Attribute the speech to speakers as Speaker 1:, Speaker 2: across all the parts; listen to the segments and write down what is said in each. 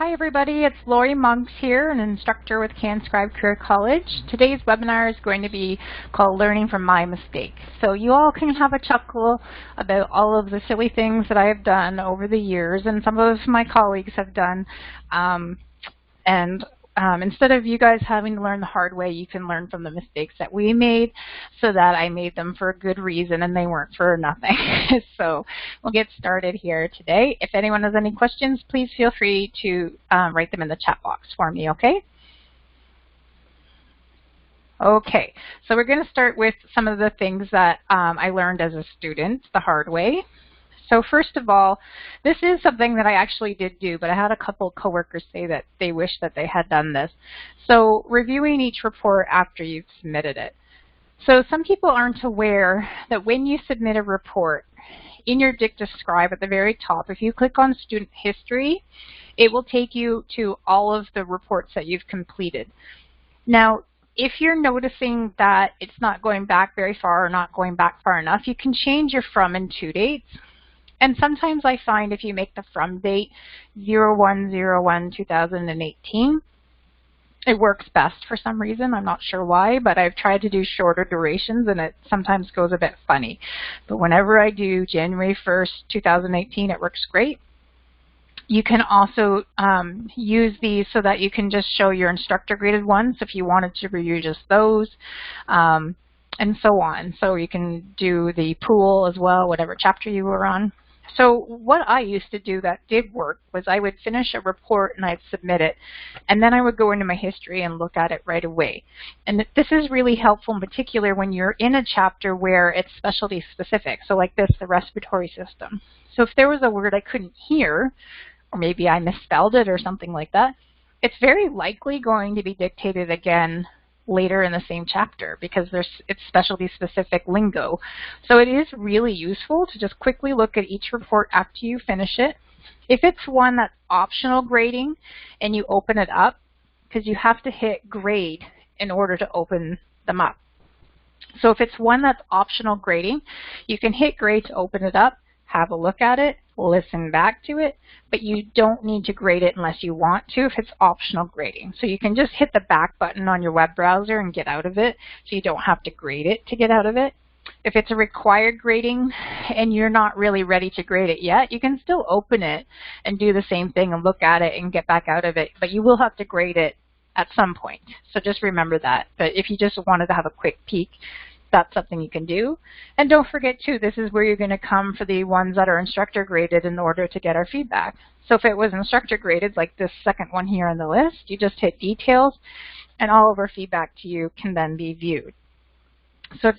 Speaker 1: Hi everybody, it's Lori Monks here, an instructor with CanScribe Career College. Today's webinar is going to be called Learning from My Mistakes. So you all can have a chuckle about all of the silly things that I have done over the years and some of my colleagues have done. Instead of you guys having to learn the hard way, you can learn from the mistakes that we made so that I made them for a good reason and they weren't for nothing. So we'll get started here today. If anyone has any questions, please feel free to write them in the chat box for me, okay? Okay, so we're going to start with some of the things that I learned as a student the hard way. So first of all, this is something that I actually did do, but I had a couple coworkers say that they wish that they had done this. So reviewing each report after you've submitted it. So some people aren't aware that when you submit a report, in your DictaScribe at the very top, if you click on student history, it will take you to all of the reports that you've completed. Now, if you're noticing that it's not going back very far or not going back far enough, you can change your from and to dates. And sometimes I find if you make the from date 01/01/2018, it works best for some reason. I'm not sure why, but I've tried to do shorter durations and it sometimes goes a bit funny. But whenever I do January 1st, 2018, it works great. You can also use these so that you can just show your instructor graded ones if you wanted to review just those. And so on. So you can do the pool as well, whatever chapter you were on. So what I used to do that did work was I would finish a report and I'd submit it, and then I would go into my history and look at it right away. And this is really helpful in particular when you're in a chapter where it's specialty specific. So like this, the respiratory system. So if there was a word I couldn't hear, or maybe I misspelled it or something like that, it's very likely going to be dictated again later in the same chapter because it's specialty specific lingo. So it is really useful to just quickly look at each report after you finish it. If it's one that's optional grading and you open it up, because you have to hit grade in order to open them up. So if it's one that's optional grading, you can hit grade to open it up, have a look at it, listen back to it, but you don't need to grade it unless you want to if it's optional grading. So you can just hit the back button on your web browser and get out of it, so you don't have to grade it to get out of it. If it's a required grading and you're not really ready to grade it yet, you can still open it and do the same thing and look at it and get back out of it, but you will have to grade it at some point. So just remember that. But if you just wanted to have a quick peek, that's something you can do. And don't forget too, this is where you're going to come for the ones that are instructor graded in order to get our feedback. So if it was instructor graded, like this second one here on the list, you just hit details and all of our feedback to you can then be viewed. So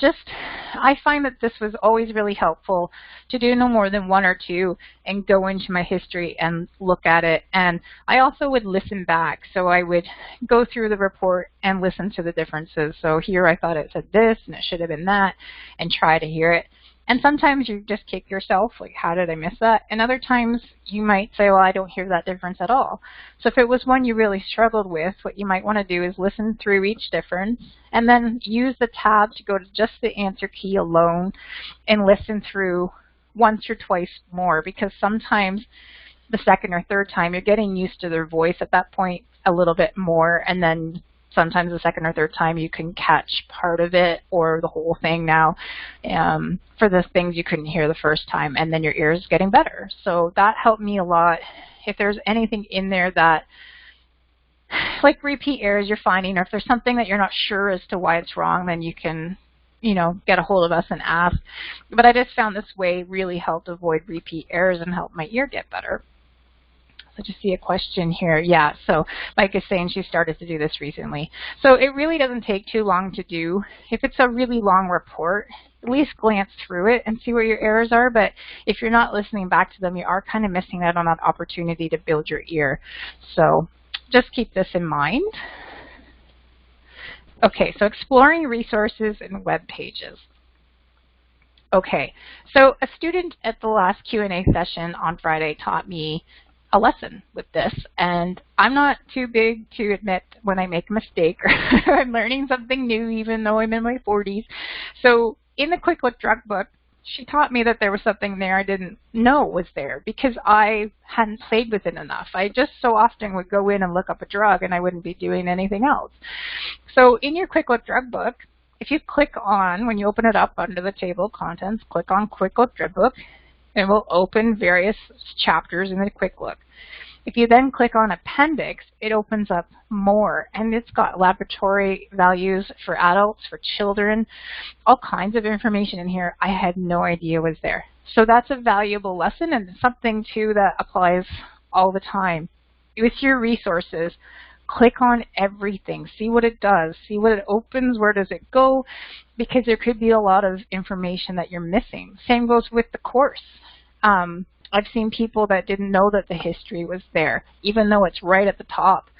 Speaker 1: I find that this was always really helpful to do no more than one or two and go into my history and look at it. And I also would listen back. So I would go through the report and listen to the differences. So here I thought it said this and it should have been that, and try to hear it. And sometimes you just kick yourself, like, how did I miss that? And other times you might say, well, I don't hear that difference at all. So if it was one you really struggled with, what you might want to do is listen through each difference and then use the tab to go to just the answer key alone and listen through once or twice more, because sometimes the second or third time you're getting used to their voice at that point a little bit more, and then sometimes the second or third time you can catch part of it or the whole thing now for the things you couldn't hear the first time, and then your ear is getting better. So that helped me a lot. If there's anything in there that, like repeat errors you're finding, or if there's something that you're not sure as to why it's wrong, then you can, get a hold of us and ask. But I just found this way really helped avoid repeat errors and help my ear get better. So just see a question here. Yeah, so Mike is saying she started to do this recently. So it really doesn't take too long to do. If it's a really long report, at least glance through it and see where your errors are. But if you're not listening back to them, you are kind of missing out on that opportunity to build your ear. So just keep this in mind. Okay, so exploring resources and web pages. Okay, so a student at the last Q&A session on Friday taught me a lesson with this, and I'm not too big to admit when I make a mistake or I'm learning something new even though I'm in my 40s. So in the Quick Look Drug book, she taught me that there was something there I didn't know was there because I hadn't played with it enough. I just so often would go in and look up a drug and I wouldn't be doing anything else. So in your Quick Look Drug Book, if you click on, when you open it up under the table of contents, click on Quick Look Drug Book, and it will open various chapters in the Quick Look. If you then click on Appendix, it opens up more, and it's got laboratory values for adults, for children, all kinds of information in here I had no idea was there. So that's a valuable lesson and something, too, that applies all the time. With your resources, click on everything. See what it does. See what it opens. Where does it go? Because there could be a lot of information that you're missing. Same goes with the course. I've seen people that didn't know that the history was there, even though it's right at the top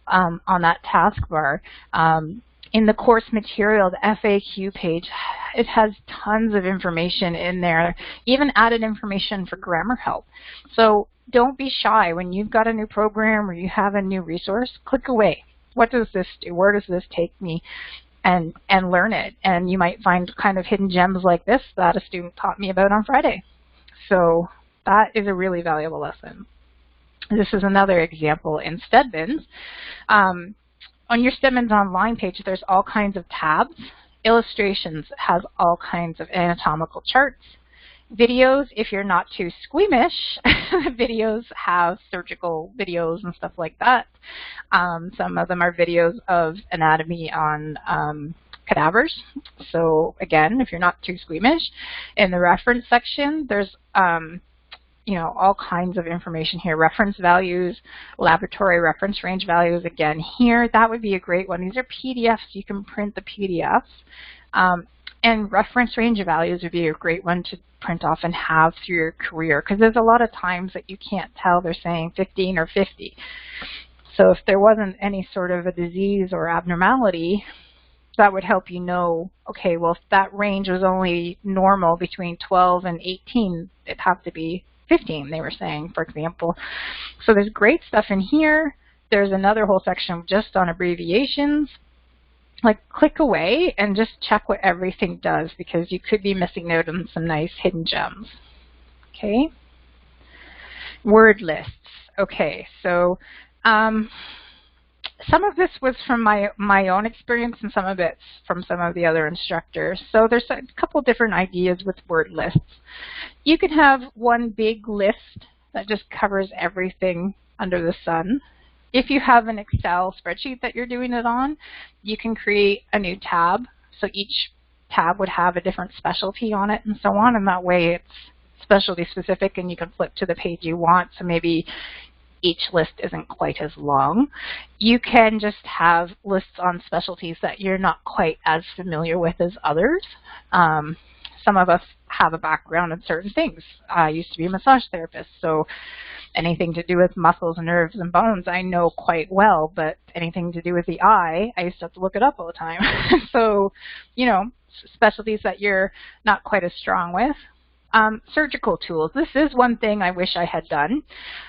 Speaker 1: on that taskbar. In the course material, the FAQ page, it has tons of information in there, even added information for grammar help. So don't be shy. When you've got a new program or you have a new resource, click away. What does this do? Where does this take me? And learn it. And you might find kind of hidden gems like this that a student taught me about on Friday. So that is a really valuable lesson. This is another example in Stedman's. On your Stedman's Online page, there's all kinds of tabs. Illustrations has all kinds of anatomical charts. Videos, if you're not too squeamish, videos have surgical videos and stuff like that. Some of them are videos of anatomy on cadavers. So again, if you're not too squeamish, in the reference section, there's all kinds of information here. Reference values, laboratory reference range values. Again, here, that would be a great one. These are PDFs. You can print the PDFs. And reference range values would be a great one to print off and have through your career, because there's a lot of times that you can't tell they're saying 15 or 50. So if there wasn't any sort of a disease or abnormality, that would help you know, okay, well, if that range was only normal between 12 and 18, it'd have to be 15, they were saying, for example. So there's great stuff in here. There's another whole section just on abbreviations. Like, click away and just check what everything does, because you could be missing out on some nice hidden gems. Okay. Word lists. Okay, so some of this was from my own experience, and some of it's from some of the other instructors. So there's a couple different ideas with word lists. You can have one big list that just covers everything under the sun. If you have an Excel spreadsheet that you're doing it on, you can create a new tab. So each tab would have a different specialty on it and so on, and that way it's specialty specific and you can flip to the page you want. So maybe each list isn't quite as long. You can just have lists on specialties that you're not quite as familiar with as others. Some of us have a background in certain things. I used to be a massage therapist, so anything to do with muscles, nerves, and bones I know quite well, but anything to do with the eye, I used to have to look it up all the time. So, specialties that you're not quite as strong with. Surgical tools. This is one thing I wish I had done.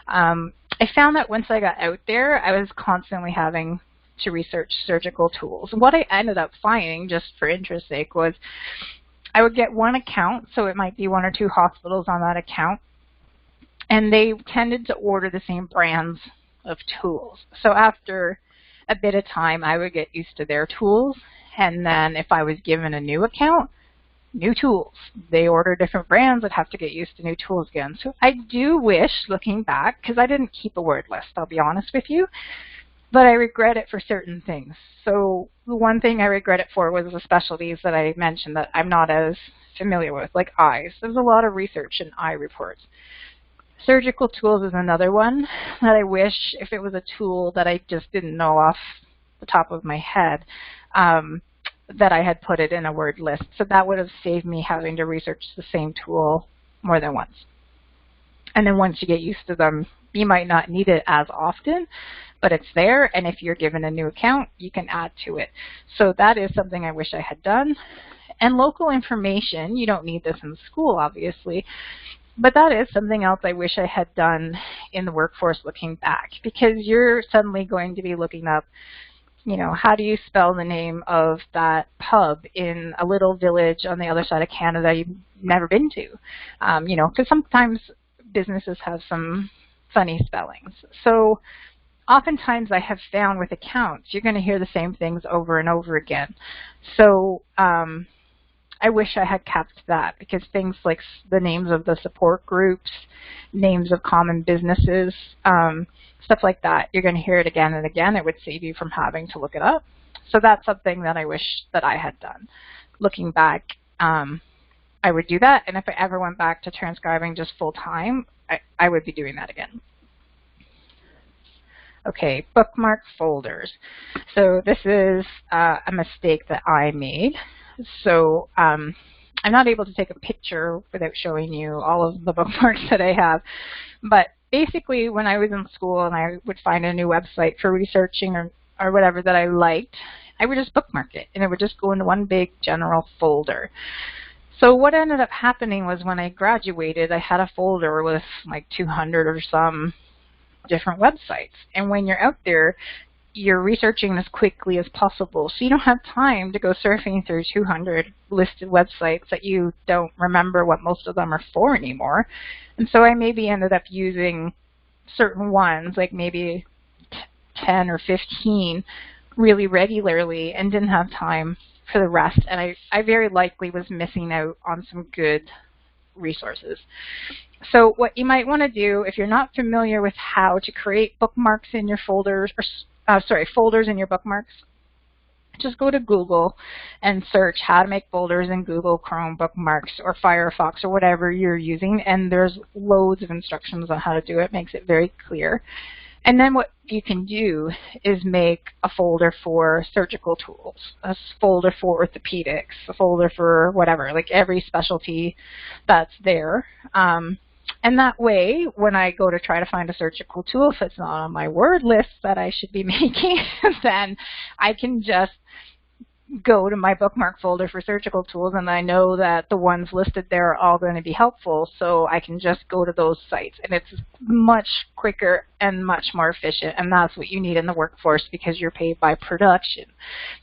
Speaker 1: I found that once I got out there, I was constantly having to research surgical tools. What I ended up finding, just for interest's sake, was I would get one account, so it might be one or two hospitals on that account, and they tended to order the same brands of tools. So after a bit of time, I would get used to their tools, and then if I was given a new account, new tools. They order different brands, I'd have to get used to new tools again. So I do wish, looking back, because I didn't keep a word list, I'll be honest with you, but I regret it for certain things. So the one thing I regret it for was the specialties that I mentioned that I'm not as familiar with, like eyes. There's a lot of research in eye reports. Surgical tools is another one that I wish, if it was a tool that I just didn't know off the top of my head, that I had put it in a word list. So that would have saved me having to research the same tool more than once. And then once you get used to them, you might not need it as often, but it's there, and if you're given a new account, you can add to it. So that is something I wish I had done. And local information, you don't need this in school, obviously, but that is something else I wish I had done in the workforce looking back, because you're suddenly going to be looking up, how do you spell the name of that pub in a little village on the other side of Canada you've never been to? Because sometimes businesses have some funny spellings. So oftentimes I have found with accounts, you're going to hear the same things over and over again. So I wish I had kept that, because things like the names of the support groups, names of common businesses, stuff like that, you're going to hear it again and again. It would save you from having to look it up. So that's something that I wish that I had done. Looking back, I would do that. And if I ever went back to transcribing just full time, I would be doing that again. Okay, bookmark folders. So this is a mistake that I made. So I'm not able to take a picture without showing you all of the bookmarks that I have. But basically, when I was in school and I would find a new website for researching or whatever that I liked, I would just bookmark it, and it would just go into one big general folder. So what ended up happening was when I graduated, I had a folder with like 200 or some different websites. And when you're out there, you're researching as quickly as possible. So you don't have time to go surfing through 200 listed websites that you don't remember what most of them are for anymore. And so I maybe ended up using certain ones, like maybe 10 or 15 really regularly, and didn't have time for the rest. And I very likely was missing out on some good resources. So what you might want to do, if you're not familiar with how to create bookmarks in your folders, or folders in your bookmarks, just go to Google and search how to make folders in Google Chrome Bookmarks or Firefox or whatever you're using, and there's loads of instructions on how to do it. It makes it very clear. And then what you can do is make a folder for surgical tools, a folder for orthopedics, a folder for whatever, like every specialty that's there. And that way, when I go to try to find a surgical tool, if it's not on my word list that I should be making, then I can just go to my bookmark folder for surgical tools, and I know that the ones listed there are all going to be helpful, so I can just go to those sites. And it's much quicker and much more efficient, and that's what you need in the workforce, because you're paid by production.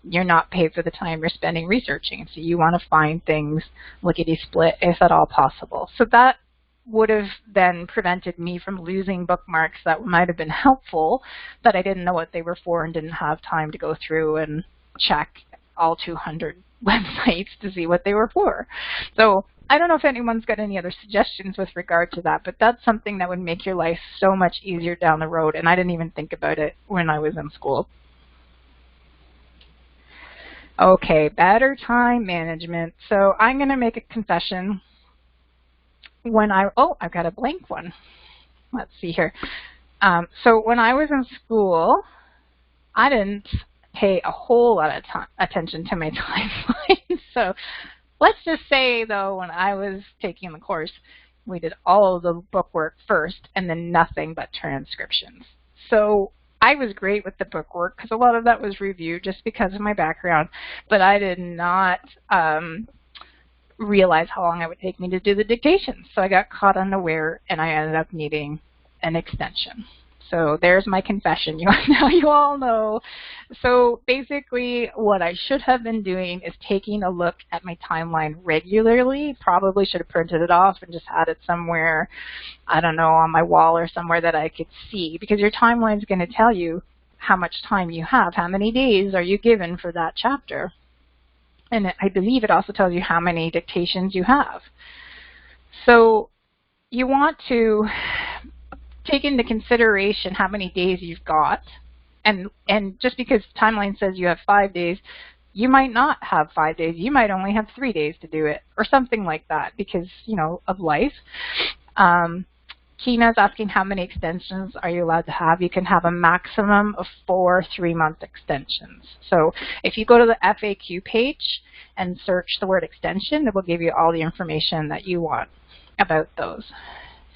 Speaker 1: You're not paid for the time you're spending researching, so you want to find things lickety-split if at all possible. So that would have then prevented me from losing bookmarks that might have been helpful, that I didn't know what they were for and didn't have time to go through and check all 200 websites to see what they were for. So I don't know if anyone's got any other suggestions with regard to that, but that's something that would make your life so much easier down the road, and I didn't even think about it when I was in school. Okay, better time management. So I'm going to make a confession. I've got a blank one. Let's see here. So when I was in school, I didn't pay a whole lot of attention to my timeline. So let's just say, though, when I was taking the course, we did all of the book work first and then nothing but transcriptions. So I was great with the book work because a lot of that was review just because of my background, but I did not realize how long it would take me to do the dictation. So I got caught unaware, and I ended up needing an extension. So there's my confession. Now you all know. So basically what I should have been doing is taking a look at my timeline regularly. Probably should have printed it off and just had it somewhere, I don't know, on my wall or somewhere that I could see, because your timeline is going to tell you how much time you have, how many days are you given for that chapter. And I believe it also tells you how many dictations you have. So you want to take into consideration how many days you've got, and just because timeline says you have 5 days, you might not have 5 days. You might only have 3 days to do it, or something like that, because, you know, of life. Kina's asking how many extensions are you allowed to have. You can have a maximum of 4 3-month extensions. So if you go to the FAQ page and search the word extension, it will give you all the information that you want about those.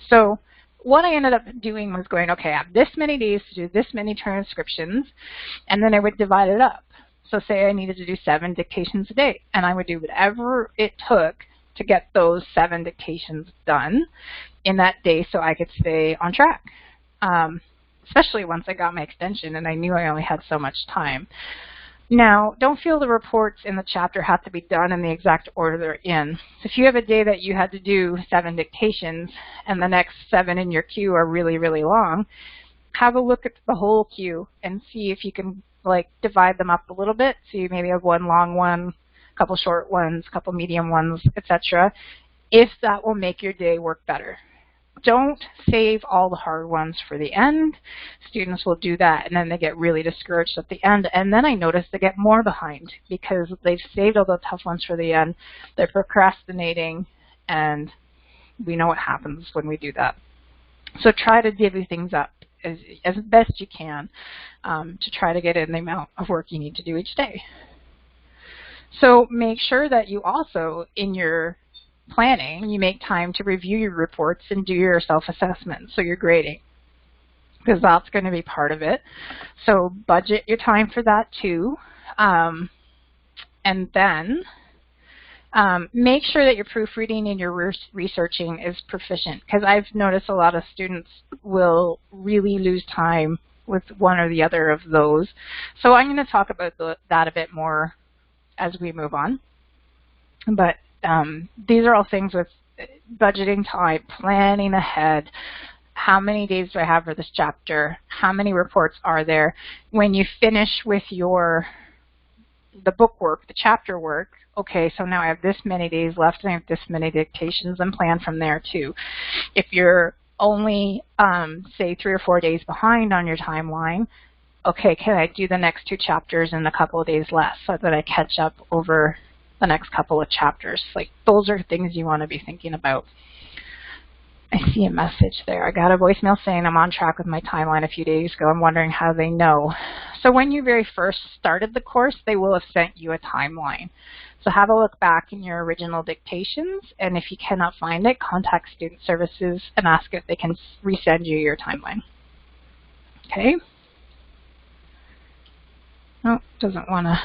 Speaker 1: So what I ended up doing was going, okay, I have this many days to do this many transcriptions, and then I would divide it up. So say I needed to do 7 dictations a day, and I would do whatever it took to get those 7 dictations done in that day so I could stay on track. especially once I got my extension and I knew I only had so much time. Now, don't feel the reports in the chapter have to be done in the exact order they're in. If you have a day that you had to do 7 dictations and the next 7 in your queue are really, really long, have a look at the whole queue and see if you can divide them up a little bit. So you maybe have one long one, a couple short ones, a couple medium ones, etc. If that will make your day work better. Don't save all the hard ones for the end. Students will do that and then they get really discouraged at the end. And then I notice they get more behind because they've saved all the tough ones for the end. They're procrastinating, and we know what happens when we do that. So try to divvy things up as best you can to try to get in the amount of work you need to do each day. So make sure that you also, in your planning, you make time to review your reports and do your self-assessment, so your grading, because that's going to be part of it. So budget your time for that too. And then make sure that your proofreading and your researching is proficient, because I've noticed a lot of students will really lose time with one or the other of those. So I'm going to talk about that a bit more as we move on. But these are all things with budgeting time, planning ahead. How many days do I have for this chapter? How many reports are there? When you finish with the book work, the chapter work, okay, so now I have this many days left and I have this many dictations, and plan from there too. If you're only, say, 3 or 4 days behind on your timeline, okay, can I do the next 2 chapters in a couple of days less so that I catch up over the next couple of chapters? Those are things you want to be thinking about. I see a message there. I got a voicemail saying I'm on track with my timeline a few days ago. I'm wondering how they know. So when you very first started the course, they will have sent you a timeline. So have a look back in your original dictations, and if you cannot find it, contact Student Services and ask if they can resend you your timeline. Okay? Oh, doesn't want to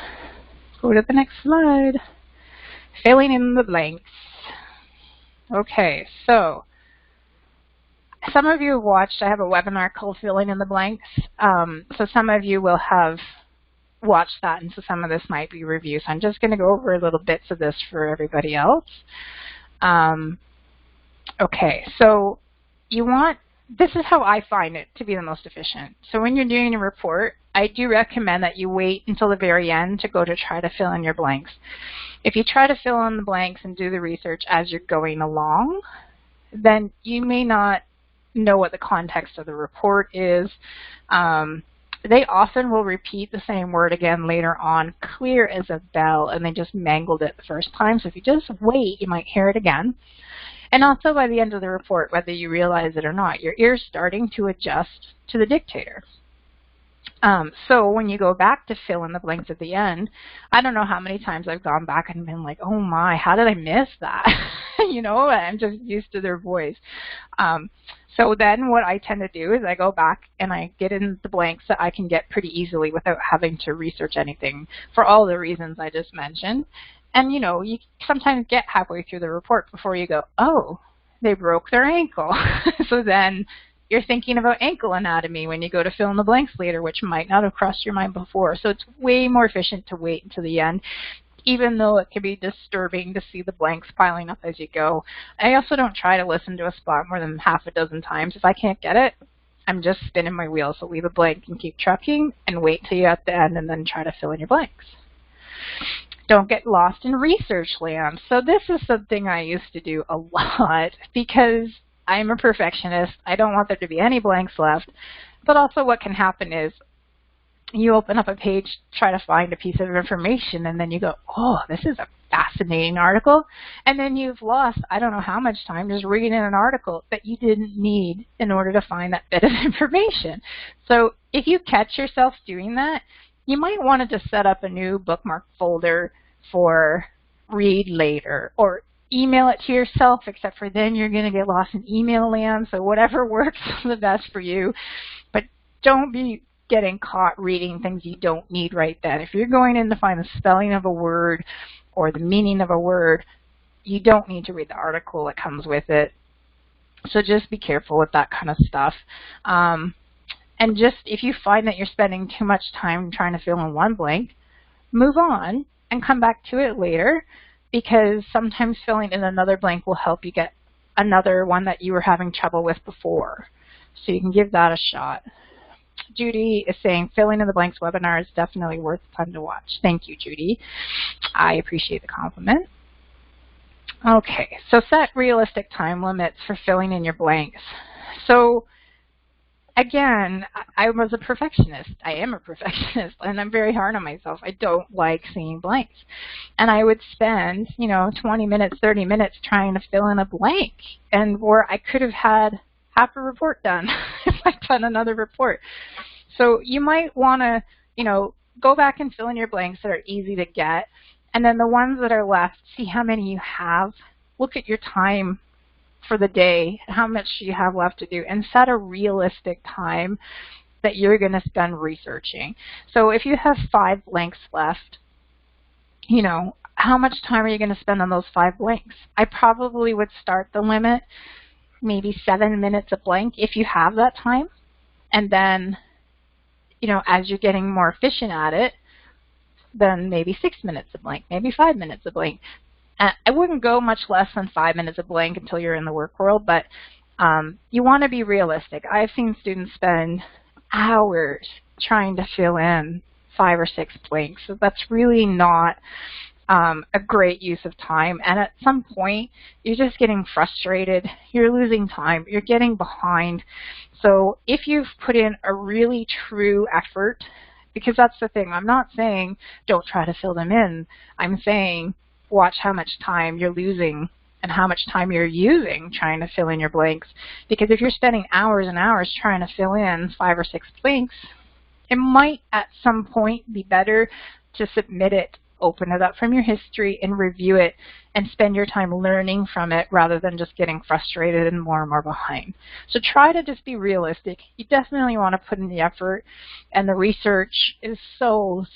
Speaker 1: go to the next slide. Filling in the blanks. Okay, so some of you have watched, I have a webinar called Filling in the Blanks. So some of you will have watched that, and so some of this might be review. So I'm just going to go over a little bits of this for everybody else. Okay, so this is how I find it to be the most efficient. So when you're doing a report, I do recommend that you wait until the very end to go to try to fill in your blanks. If you try to fill in the blanks and do the research as you're going along, then you may not know what the context of the report is. They often will repeat the same word again later on, clear as a bell, and they just mangled it the first time. So if you just wait, you might hear it again. And also by the end of the report, whether you realize it or not, your ear's starting to adjust to the dictator. So when you go back to fill in the blanks at the end, I don't know how many times I've gone back and been like, oh my, how did I miss that? You know, I'm just used to their voice. So then what I tend to do is I go back and I get in the blanks that I can get pretty easily without having to research anything for all the reasons I just mentioned. And you know, you sometimes get halfway through the report before you go, oh, they broke their ankle. So then you're thinking about ankle anatomy when you go to fill in the blanks later, which might not have crossed your mind before. So it's way more efficient to wait until the end, even though it can be disturbing to see the blanks piling up as you go. I also don't try to listen to a spot more than half a dozen times. If I can't get it, I'm just spinning my wheels. So leave a blank and keep trucking and wait till you're at the end and then try to fill in your blanks. Don't get lost in research land. So this is something I used to do a lot because I'm a perfectionist. I don't want there to be any blanks left. But also what can happen is you open up a page, try to find a piece of information, and then you go, oh, this is a fascinating article. And then you've lost, I don't know how much time just reading an article that you didn't need in order to find that bit of information. So if you catch yourself doing that, you might want to just set up a new bookmark folder for read later, or email it to yourself, except for then you're going to get lost in email land. So whatever works the best for you. But don't be getting caught reading things you don't need right then. If you're going in to find the spelling of a word or the meaning of a word, you don't need to read the article that comes with it. So just be careful with that kind of stuff. And just if you find that you're spending too much time trying to fill in one blank, move on and come back to it later, because sometimes filling in another blank will help you get another one that you were having trouble with before. So you can give that a shot. Judy is saying filling in the blanks webinar is definitely worth fun to watch. Thank you, Judy. I appreciate the compliment. Okay, so set realistic time limits for filling in your blanks. So again, I was a perfectionist. I am a perfectionist, and I'm very hard on myself. I don't like seeing blanks. And I would spend, 20 minutes, 30 minutes trying to fill in a blank, and where I could have had half a report done if I'd done another report. So you might want to, go back and fill in your blanks that are easy to get, and then the ones that are left, see how many you have. Look at your time for the day, how much you have left to do, and set a realistic time that you're going to spend researching. So if you have 5 blanks left, how much time are you going to spend on those 5 blanks? I probably would start the limit maybe 7 minutes a blank if you have that time, and then as you're getting more efficient at it, then maybe 6 minutes a blank, maybe 5 minutes a blank. I wouldn't go much less than 5 minutes a blank until you're in the work world, but you want to be realistic. I've seen students spend hours trying to fill in 5 or 6 blanks, so that's really not a great use of time. And at some point, you're just getting frustrated. You're losing time. You're getting behind. So if you've put in a really true effort, because that's the thing, I'm not saying don't try to fill them in. I'm saying watch how much time you're losing and how much time you're using trying to fill in your blanks. Because if you're spending hours and hours trying to fill in 5 or 6 blanks, it might at some point be better to submit it, open it up from your history and review it and spend your time learning from it rather than just getting frustrated and more behind. So try to just be realistic. You definitely want to put in the effort, and the research is so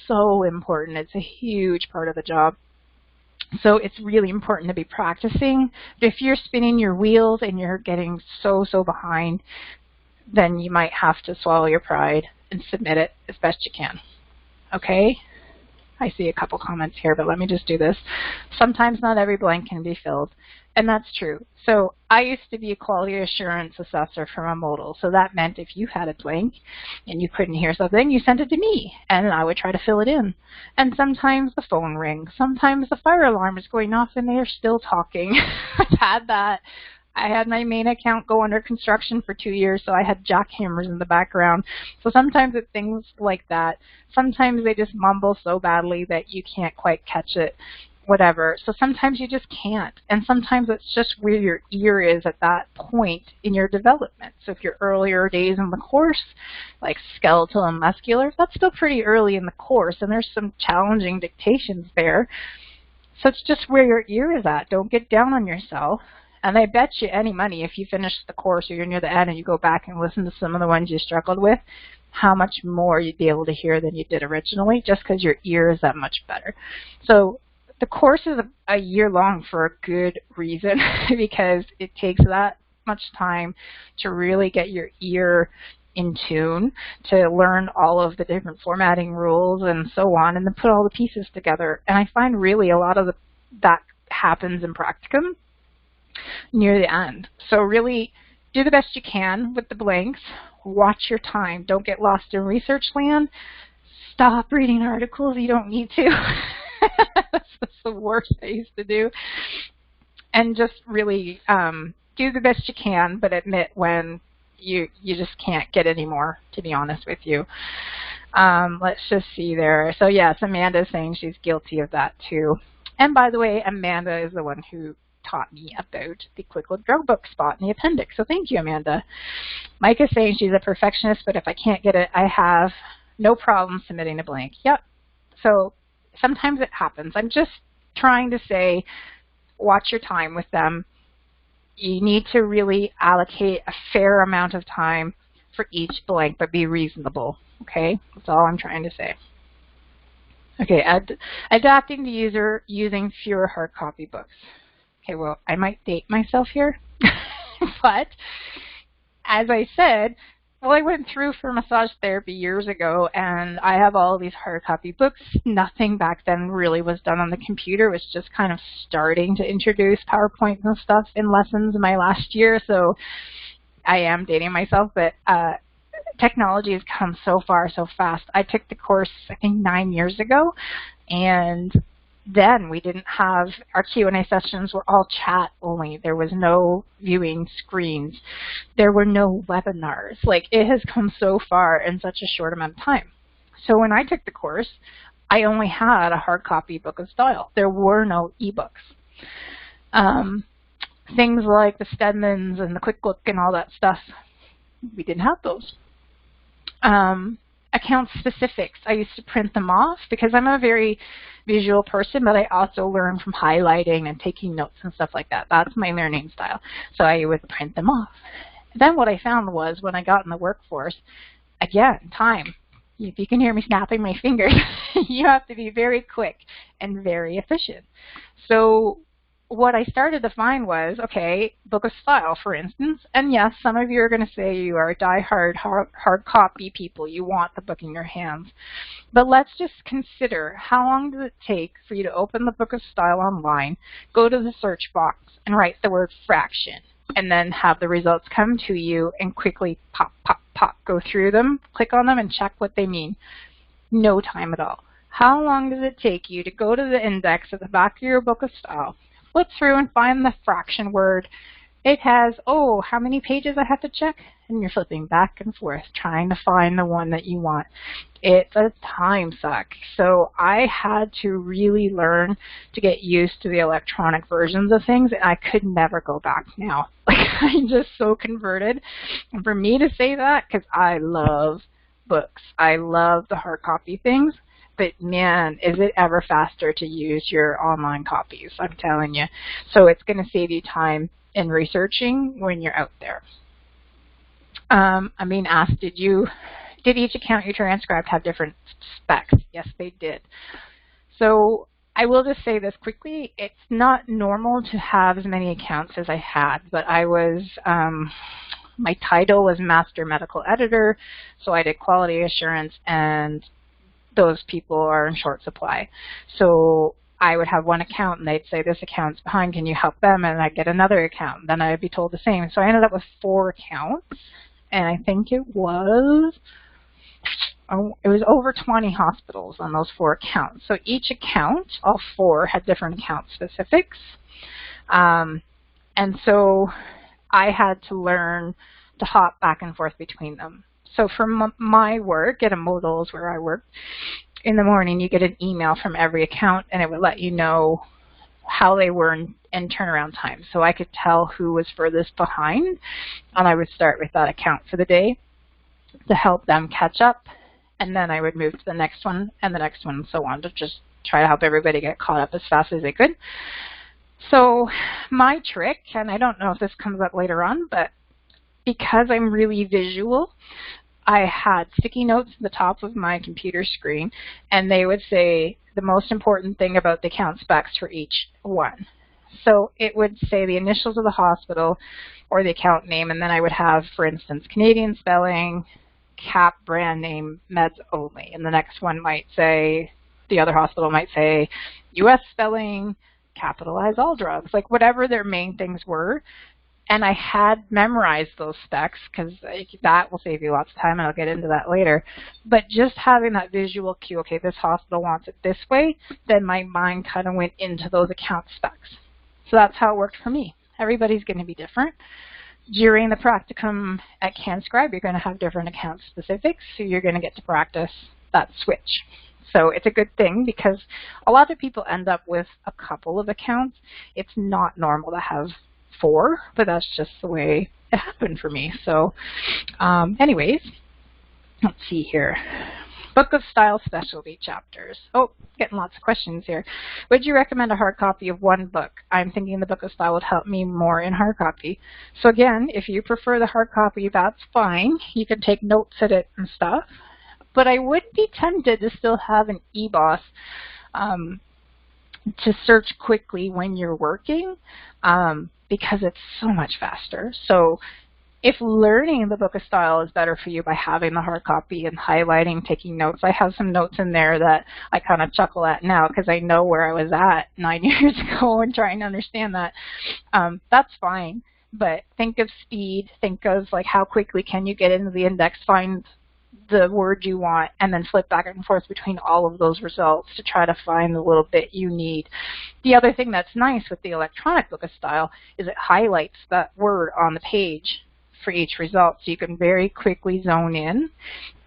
Speaker 1: important. It's a huge part of the job. So it's really important to be practicing. But if you're spinning your wheels and you're getting so behind, then you might have to swallow your pride and submit it as best you can. Okay? I see a couple comments here, but let me just do this. Sometimes not every blank can be filled, and that's true. So I used to be a quality assurance assessor from a modal, so that meant if you had a blank and you couldn't hear something, you sent it to me, and I would try to fill it in. And sometimes the phone rings, sometimes the fire alarm is going off and they're still talking. I've had that. I had my main account go under construction for 2 years, so I had jackhammers in the background. So sometimes it's things like that. Sometimes they just mumble so badly that you can't quite catch it, whatever. So sometimes you just can't. And sometimes it's just where your ear is at that point in your development. So if you're earlier days in the course, like skeletal and muscular, that's still pretty early in the course, and there's some challenging dictations there. So it's just where your ear is at. Don't get down on yourself. And I bet you any money if you finish the course or you're near the end and you go back and listen to some of the ones you struggled with, how much more you'd be able to hear than you did originally, just because your ear is that much better. So the course is a year long for a good reason, because it takes that much time to really get your ear in tune, to learn all of the different formatting rules and so on, and then put all the pieces together. And I find really a lot of that happens in practicum near the end. So really do the best you can with the blanks. Watch your time. Don't get lost in research land. Stop reading articles you don't need to. That's the worst I used to do. And just really do the best you can, but admit when you just can't get any more, to be honest with you. Let's just see there. So yes, Amanda is saying she's guilty of that too. And by the way, Amanda is the one who taught me about the Quick Look Drug Book spot in the appendix. So thank you, Amanda. Mike is saying she's a perfectionist, but if I can't get it, I have no problem submitting a blank. Yep. So sometimes it happens. I'm just trying to say, watch your time with them. You need to really allocate a fair amount of time for each blank, but be reasonable. Okay? That's all I'm trying to say. Okay, adapting to user using fewer hard copy books. Okay, well, I might date myself here, but as I said, Well, I went through for massage therapy years ago, and I have all these hard copy books. Nothing back then really was done on the computer. It was just kind of starting to introduce PowerPoint and stuff in lessons in my last year, so I am dating myself, but technology has come so far so fast. I took the course, I think, 9 years ago, and then we didn't have, our Q&A sessions were all chat only. There was no viewing screens. There were no webinars. Like, it has come so far in such a short amount of time. So when I took the course, I only had a hard copy book of style. There were no ebooks. Things like the Stedmans and the Quick Look and all that stuff, we didn't have those. Account specifics, I used to print them off because I'm a very visual person, but I also learn from highlighting and taking notes and stuff like that. That's my learning style. So I would print them off. Then what I found was when I got in the workforce, again, time. If you can hear me snapping my fingers, you have to be very quick and very efficient. So what I started to find was, okay, book of style, for instance, and yes, some of you are going to say you are die-hard hard copy people. You want the book in your hands. But let's just consider, how long does it take for you to open the book of style online, go to the search box, and write the word fraction, and then have the results come to you and quickly pop, pop, pop, go through them, click on them, and check what they mean? No time at all. How long does it take you to go to the index at the back of your book of style, flip through and find the fraction word? It has, oh, how many pages I have to check? And you're flipping back and forth trying to find the one that you want. It's a time suck. So I had to really learn to get used to the electronic versions of things, and I could never go back now. Like, I'm just so converted. And for me to say that, because I love books, I love the hard copy things, but man, is it ever faster to use your online copies, I'm telling you. So it's going to save you time in researching when you're out there. I'm being asked, did each account you transcribed have different specs? Yes, they did. So I will just say this quickly. It's not normal to have as many accounts as I had, but I was, my title was Master Medical Editor, so I did quality assurance, and those people are in short supply. So I would have one account and they'd say, this account's behind, can you help them? And I'd get another account. Then I'd be told the same. So I ended up with 4 accounts, and I think it was over 20 hospitals on those 4 accounts. So each account, all 4, had different account specifics. And so I had to learn to hop back and forth between them. So for my work at Modals, where I work, in the morning you get an email from every account, and it would let you know how they were in turnaround time. So I could tell who was furthest behind, and I would start with that account for the day to help them catch up, and then I would move to the next one and the next one and so on, to just try to help everybody get caught up as fast as they could. So my trick, and I don't know if this comes up later on, but because I'm really visual, I had sticky notes at the top of my computer screen, and they would say the most important thing about the account specs for each one. So it would say the initials of the hospital or the account name, and then I would have, for instance, Canadian spelling, CAP brand name, meds only. And the next one might say, the other hospital might say, US spelling, capitalize all drugs, like whatever their main things were. And I had memorized those specs because that will save you lots of time, and I'll get into that later. But just having that visual cue, okay, this hospital wants it this way, then my mind kind of went into those account specs. So that's how it worked for me. Everybody's going to be different. During the practicum at CanScribe, you're going to have different account specifics, so you're going to get to practice that switch. So it's a good thing because a lot of people end up with a couple of accounts. It's not normal to have 4, but that's just the way it happened for me. So anyways, let's see here. Book of Style Specialty Chapters. Oh, getting lots of questions here. Would you recommend a hard copy of one book? I'm thinking the Book of Style would help me more in hard copy. So again, if you prefer the hard copy, that's fine. You can take notes at it and stuff. But I would be tempted to still have an eBoss to search quickly when you're working, because it's so much faster. So If learning the book of style is better for you by having the hard copy and highlighting, taking notes, I have some notes in there that I kind of chuckle at now because I know where I was at 9 years ago and trying to understand that. That's fine, but think of speed. Think of like how quickly can you get into the index, find the word you want, and then flip back and forth between all of those results to try to find the little bit you need. The other thing that's nice with the electronic book of style is it highlights that word on the page for each result, so you can very quickly zone in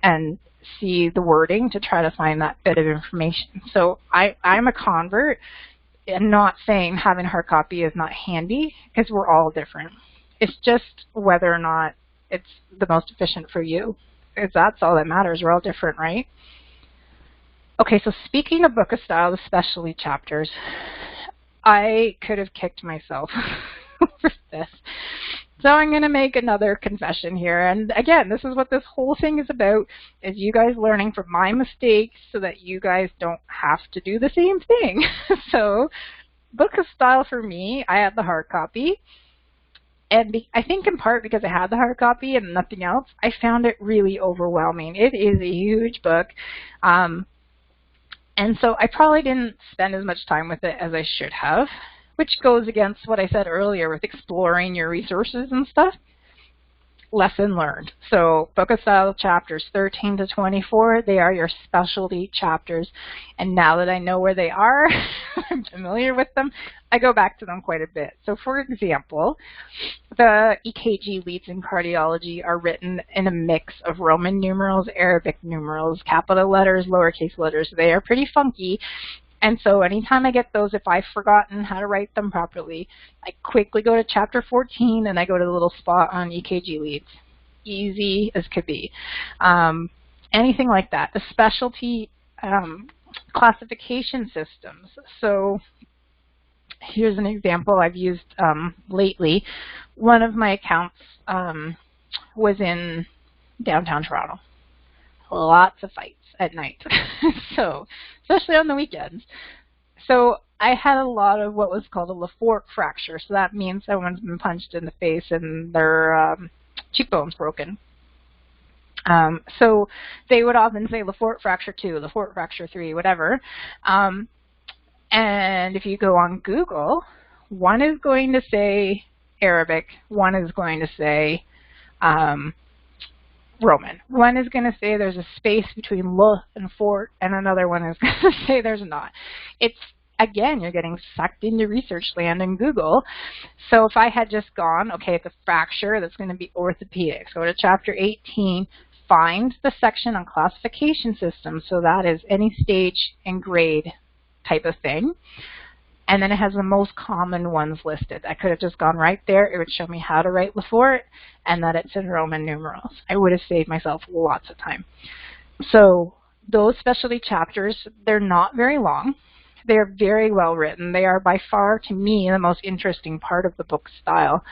Speaker 1: and see the wording to try to find that bit of information. So I'm a convert, and not saying having a hard copy is not handy, because we're all different. It's just whether or not it's the most efficient for you, because that's all that matters. We're all different, right? Okay, so speaking of book of style, especially chapters, I could have kicked myself for this. So I'm going to make another confession here. And again, this is what this whole thing is about, is you guys learning from my mistakes so that you guys don't have to do the same thing. So book of style for me, I had the hard copy. And I think in part because I had the hard copy and nothing else, I found it really overwhelming. It is a huge book. And so I probably didn't spend as much time with it as I should have, which goes against what I said earlier with exploring your resources and stuff. Lesson learned. So book of style chapters 13 to 24, they are your specialty chapters. And now that I know where they are, I'm familiar with them, I go back to them quite a bit. So for example, the EKG leads in cardiology are written in a mix of Roman numerals, Arabic numerals, capital letters, lowercase letters. They are pretty funky. And so anytime I get those, if I've forgotten how to write them properly, I quickly go to chapter 14 and I go to the little spot on EKG leads. Easy as could be. Anything like that. The specialty classification systems. So here's an example I've used lately. One of my accounts was in downtown Toronto. Lots of fights at night, so especially on the weekends. So I had a lot of what was called a Lefort fracture. So that means someone's been punched in the face and their cheekbone's broken. So they would often say Lefort fracture 2, Lefort fracture 3, whatever. And if you go on Google, one is going to say Arabic, one is going to say Roman. One is going to say there's a space between le and fort, and another one is going to say there's not. It's, again, you're getting sucked into research land in Google. So if I had just gone, okay, it's a fracture, that's going to be orthopedics. Go to chapter 18, find the section on classification systems. So that is any stage and grade type of thing. And then it has the most common ones listed. I could have just gone right there. It would show me how to write Lefort and that it's in Roman numerals. I would have saved myself lots of time. So those specialty chapters, they're not very long. They're very well written. They are by far, to me, the most interesting part of the book style.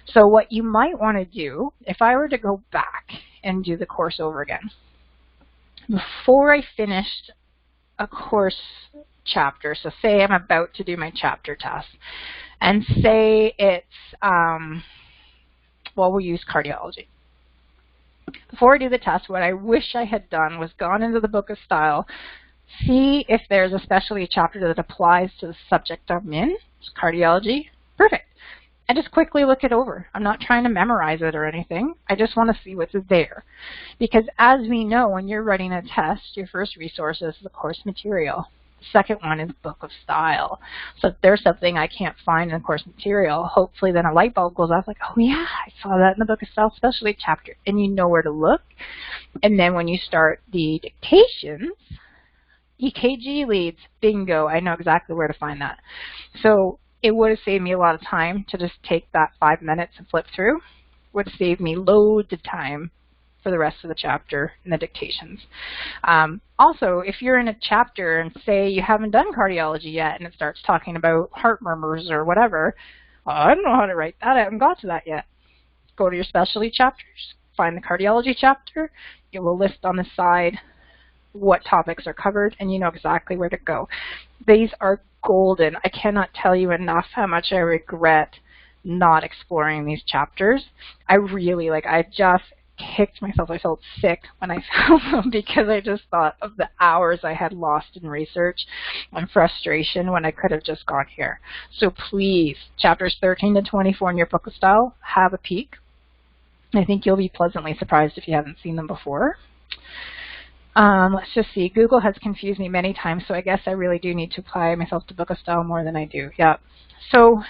Speaker 1: So what you might want to do, if I were to go back and do the course over again, before I finished a course chapter, so say I'm about to do my chapter test, and say it's, well, we'll use cardiology. Before I do the test, what I wish I had done was gone into the book of style, see if there's a specialty chapter that applies to the subject I'm in, cardiology, perfect. I just quickly look it over. I'm not trying to memorize it or anything. I just want to see what's there. Because as we know, when you're writing a test, your first resource is the course material. The second one is book of style. So if there's something I can't find in the course material, hopefully then a light bulb goes off like, oh yeah, I saw that in the book of style specialty chapter. And you know where to look. And then when you start the dictations, EKG leads, bingo, I know exactly where to find that. So it would have saved me a lot of time to just take that 5 minutes and flip through. Would have saved me loads of time for the rest of the chapter and the dictations. Also, if you're in a chapter and say you haven't done cardiology yet and it starts talking about heart murmurs or whatever, oh, I don't know how to write that. I haven't got to that yet. Go to your specialty chapters, find the cardiology chapter. It will list on the side what topics are covered, and you know exactly where to go. These are golden. I cannot tell you enough how much I regret not exploring these chapters. I really, I just kicked myself. I felt sick when I found them because I just thought of the hours I had lost in research and frustration when I could have just gone here. So please, chapters 13 to 24 in your book of style, have a peek. I think you'll be pleasantly surprised if you haven't seen them before. Let's just see. Google has confused me many times, so I guess I really do need to apply myself to book of style more than I do. Yeah. So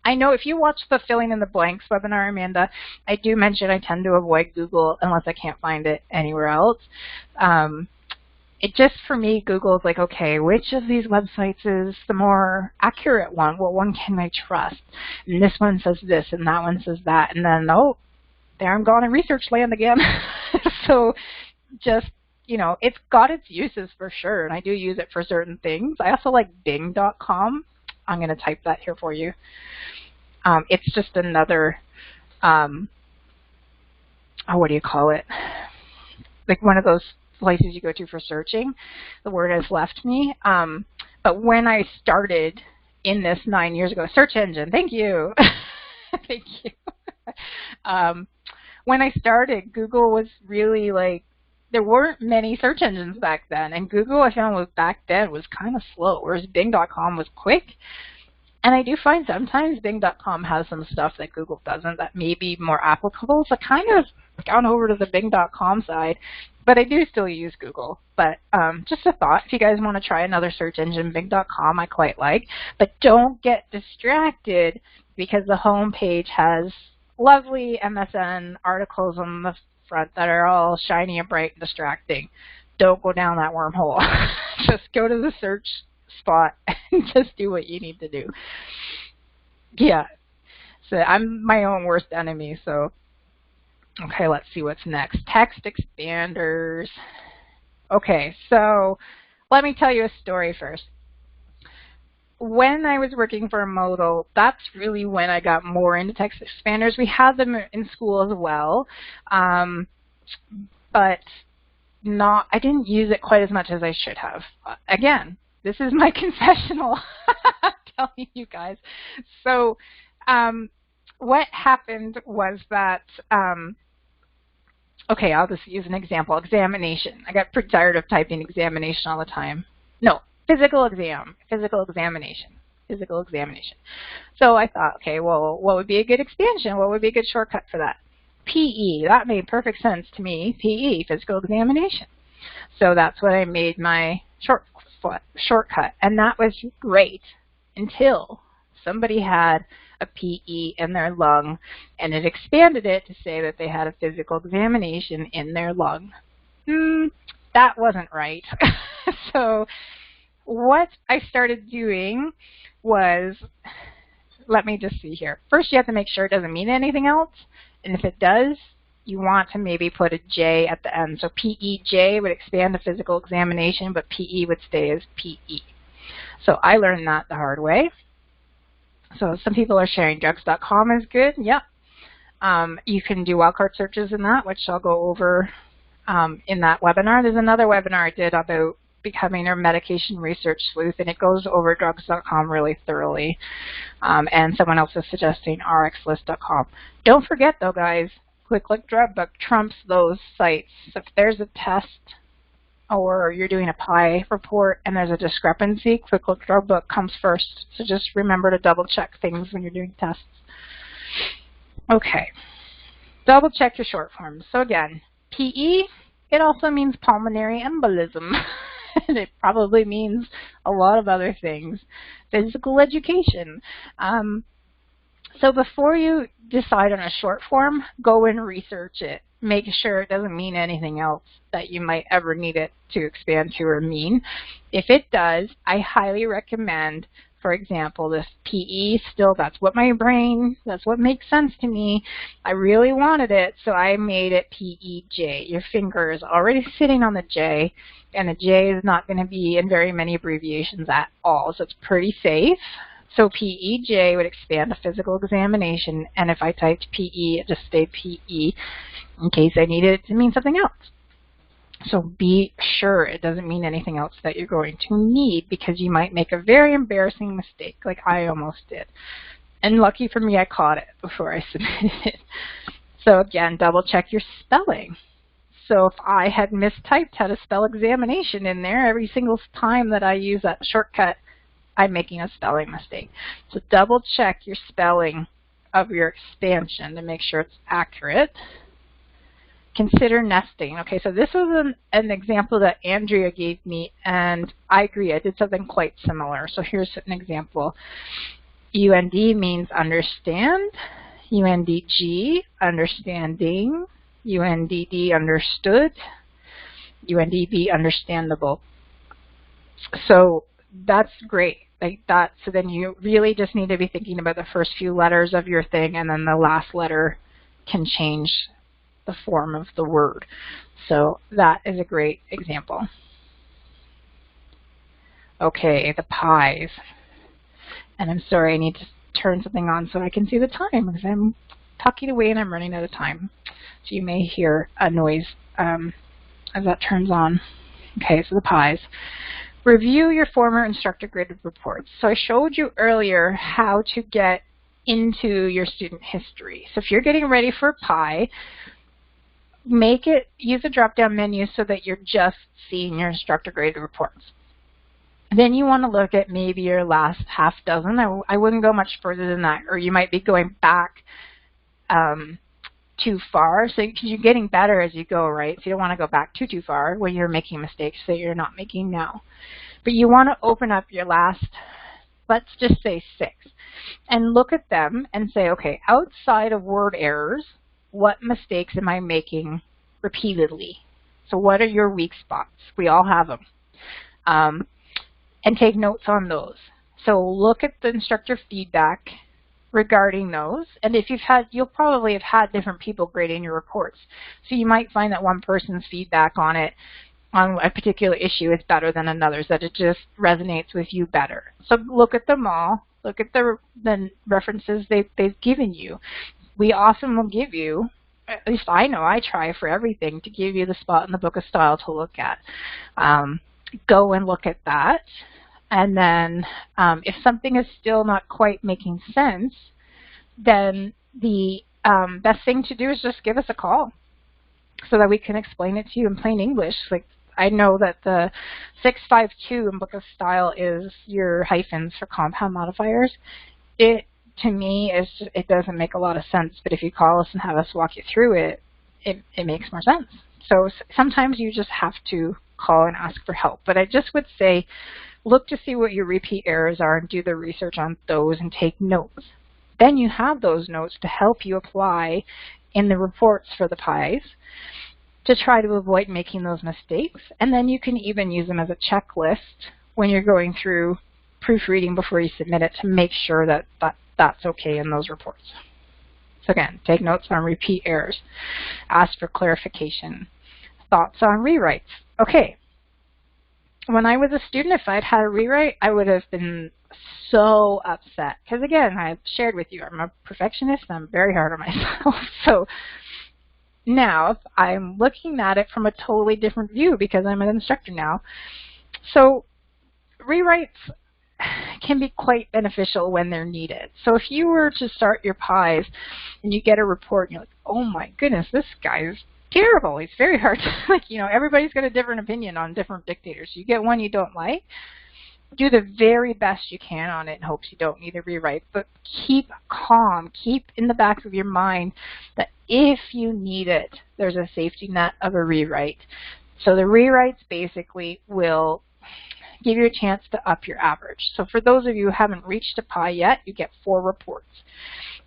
Speaker 1: I know if you watch the Filling in the Blanks webinar, Amanda, I do mention I tend to avoid Google unless I can't find it anywhere else. It just, for me, Google is like, okay, which of these websites is the more accurate one? What one can I trust? And this one says this, and that one says that, and then, oh, there I'm gone in research land again. So just, it's got its uses for sure, and I do use it for certain things. I also like Bing.com. I'm going to type that here for you. It's just another, what do you call it? Like one of those places you go to for searching. The word has left me. But when I started in this 9 years ago, search engine, thank you. Thank you. When I started, Google was really there weren't many search engines back then, and Google I found back then was kind of slow, whereas Bing.com was quick. And I do find sometimes Bing.com has some stuff that Google doesn't that may be more applicable, so kind of gone over to the Bing.com side, but I do still use Google. But just a thought, if you guys want to try another search engine, Bing.com I quite like, but don't get distracted because the home page has lovely MSN articles on the front that are all shiny and bright and distracting. Don't go down that wormhole. Just go to the search spot and just do what you need to do. Yeah. So I'm my own worst enemy, so okay, let's see what's next. Text expanders. Okay, so let me tell you a story first. When I was working for Modo, that's really when I got more into text expanders. We had them in school as well, but I didn't use it quite as much as I should have. Again, this is my confessional. I'm telling you guys. So what happened was that, okay, I'll just use an example. Examination. I got pretty tired of typing examination all the time. No. Physical examination. So I thought, okay, well, what would be a good expansion? What would be a good shortcut for that? PE. That made perfect sense to me. PE, physical examination. So that's what I made my shortcut. And that was great until somebody had a PE in their lung, and it expanded it to say that they had a physical examination in their lung. That wasn't right. So what I started doing was, let me just see here. First, you have to make sure it doesn't mean anything else. And if it does, you want to maybe put a J at the end. So PEJ would expand to physical examination, but PE would stay as PE. So I learned that the hard way. So some people are sharing drugs.com is good. Yep. You can do wildcard searches in that, which I'll go over in that webinar. There's another webinar I did about becoming a medication research sleuth, and it goes over drugs.com really thoroughly. And someone else is suggesting rxlist.com. Don't forget, though, guys, Quick Drug Book trumps those sites. If there's a test or you're doing a PI report and there's a discrepancy, Quick Drug Book comes first. So just remember to double check things when you're doing tests. Okay. Double check your short forms. So again, PE, it also means pulmonary embolism. And it probably means a lot of other things. Physical education. So before you decide on a short form, go and research it. Make sure it doesn't mean anything else that you might ever need it to expand to or mean. If it does, I highly recommend, for example, this PE, still that's what makes sense to me. I really wanted it, so I made it PEJ. Your finger is already sitting on the J, and the J is not going to be in very many abbreviations at all, so it's pretty safe. So PEJ would expand to physical examination, and if I typed PE, it just stayed PE in case I needed it to mean something else. So be sure it doesn't mean anything else that you're going to need, because you might make a very embarrassing mistake like I almost did. And lucky for me, I caught it before I submitted it. So again, double check your spelling. So if I had mistyped how to spell examination in there, every single time that I use that shortcut, I'm making a spelling mistake. So double check your spelling of your expansion to make sure it's accurate. Consider nesting. Okay, so this was an example that Andrea gave me, and I agree, I did something quite similar. So here's an example. UND means understand, UNDG, understanding, UNDD, understood, UNDB, understandable. So that's great, like that. So then you really just need to be thinking about the first few letters of your thing, and then the last letter can change the form of the word. So that is a great example. Okay, the pies. And I'm sorry, I need to turn something on so I can see the time because I'm talking away and I'm running out of time. So you may hear a noise as that turns on. Okay, so the pies. Review your former instructor graded reports. So I showed you earlier how to get into your student history. So if you're getting ready for a PIE, use a drop-down menu so that you're just seeing your instructor graded reports. Then you want to look at maybe your last half dozen. I wouldn't go much further than that, or you might be going back too far. So you're getting better as you go, right? So you don't want to go back too far when you're making mistakes that you're not making now. But you want to open up your last, let's just say 6, and look at them and say, okay, outside of word errors, what mistakes am I making repeatedly? So what are your weak spots? We all have them. And take notes on those. So look at the instructor feedback regarding those. And if you'll probably have had different people grading your reports. So you might find that one person's feedback on it, on a particular issue, is better than another's, that it just resonates with you better. So look at them all. Look at the references they've given you. We often will give you, at least I know I try for everything, to give you the spot in the book of style to look at. Go and look at that. And then if something is still not quite making sense, then the best thing to do is just give us a call so that we can explain it to you in plain English. Like, I know that the 652 in Book of Style is your hyphens for compound modifiers. It, to me, it doesn't make a lot of sense, but if you call us and have us walk you through it, it makes more sense. So sometimes you just have to call and ask for help. But I just would say, look to see what your repeat errors are and do the research on those and take notes. Then you have those notes to help you apply in the reports for the PIEs to try to avoid making those mistakes. And then you can even use them as a checklist when you're going through proofreading before you submit it to make sure that that's okay in those reports. So again, take notes on repeat errors. Ask for clarification. Thoughts on rewrites. Okay. When I was a student, if I'd had a rewrite, I would have been so upset. Because again, I've shared with you, I'm a perfectionist and I'm very hard on myself. So now I'm looking at it from a totally different view because I'm an instructor now. So rewrites can be quite beneficial when they're needed. So if you were to start your PIEs and you get a report and you're like, oh my goodness, this guy's terrible. He's very hard to, like, you know, everybody's got a different opinion on different dictators. You get one you don't like, do the very best you can on it in hopes you don't need a rewrite, but keep calm. Keep in the back of your mind that if you need it, there's a safety net of a rewrite. So the rewrites basically will give you a chance to up your average. So for those of you who haven't reached a PIE yet, you get 4 reports.